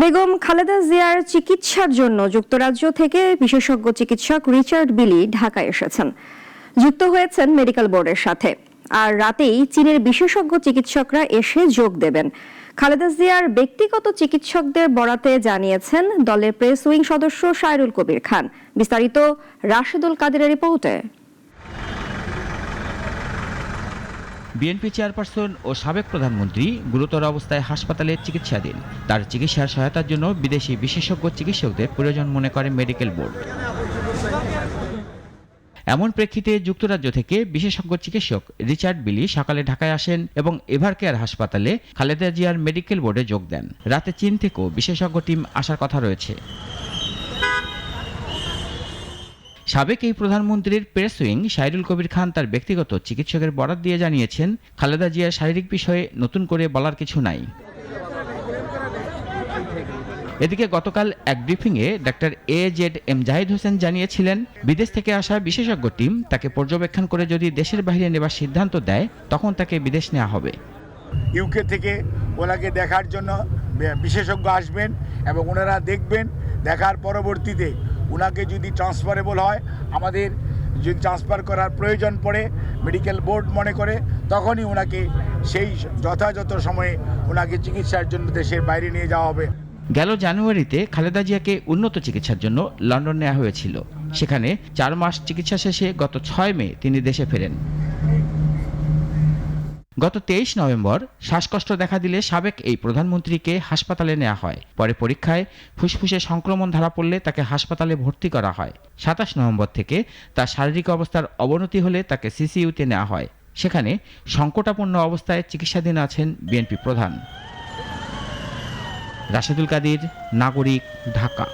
বেগম খালেদা জিয়ার চিকিৎসার জন্য যুক্তরাজ্য থেকে বিশেষজ্ঞ চিকিৎসক রিচার্ড বিলি ঢাকায় এসেছেন। যুক্ত হয়েছেন মেডিকেল বোর্ডের সাথে। আর রাতেই চীনের বিশেষজ্ঞ চিকিৎসকরা এসে যোগ দেবেন। খালেদা জিয়ার ব্যক্তিগত চিকিৎসকদের বরাতে জানিয়েছেন দলের প্রেস উইং সদস্য সাইরুল কবির খান। বিস্তারিত রাশেদুল কাদেরের রিপোর্টে। বিএনপি চেয়ারপারসন ও সাবেক প্রধানমন্ত্রী গুরুতর অবস্থায় হাসপাতালে চিকিৎসাধীন। তার চিকিৎসার সহায়তার জন্য বিদেশি বিশেষজ্ঞ চিকিৎসকদের প্রয়োজন মনে করে মেডিকেল বোর্ড। এমন প্রেক্ষিতে যুক্তরাজ্য থেকে বিশেষজ্ঞ চিকিৎসক রিচার্ড বিলি সকালে ঢাকায় আসেন এবং এভারকেয়ার হাসপাতালে খালেদা জিয়ার মেডিকেল বোর্ডে যোগ দেন। রাতে চীন থেকেও বিশেষজ্ঞ টিম আসার কথা রয়েছে। সাবেক এই প্রধানমন্ত্রীর প্রেস উইং সাইরুল কবির খান তার ব্যক্তিগত চিকিৎসকের বরাত দিয়ে জানিয়েছেন, খালেদা জিয়ার শারীরিক বিষয়ে নতুন করে বলার কিছু নাই। এদিকে গতকাল এক ব্রিফিংয়ে ডাক্তার AJM জাহিদ হোসেন জানিয়েছিলেন, বিদেশ থেকে আসা বিশেষজ্ঞ টিম তাকে পর্যবেক্ষণ করে যদি দেশের বাইরে নেবার সিদ্ধান্ত দেয় তখন তাকে বিদেশ নেওয়া হবে। ইউকে থেকে ওনাকে দেখার জন্য বিশেষজ্ঞ আসবেন এবং ওনারা দেখবেন। দেখার পরবর্তীতে ওনাকে যদি ট্রান্সফারেবল হয়, আমাদের যদি ট্রান্সফার করার প্রয়োজন পড়ে মেডিকেল বোর্ড মনে করে, তখনই ওনাকে সেই যথাযথ সময়ে ওনাকে চিকিৎসার জন্য দেশের বাইরে নিয়ে যাওয়া হবে। গেল জানুয়ারিতে খালেদা জিয়াকে উন্নত চিকিৎসার জন্য লন্ডন নেওয়া হয়েছিল। সেখানে 4 মাস চিকিৎসা শেষে গত 6 মে তিনি দেশে ফেরেন। গত 23 নভেম্বর শ্বাসকষ্ট দেখা দিলে সাবেক এই প্রধানমন্ত্রীকে হাসপাতালে নেওয়া হয়। পরে পরীক্ষায় ফুসফুসে সংক্রমণ ধরা পড়লে তাকে হাসপাতালে ভর্তি করা হয়। 27 নভেম্বর থেকে তার শারীরিক অবস্থার অবনতি হলে তাকে CCUতে নেওয়া হয়। সেখানে সংকটাপন্ন অবস্থায় চিকিৎসাধীন আছেন বিএনপি প্রধান। রাশেদুল কাদের, নাগরিক, ঢাকা।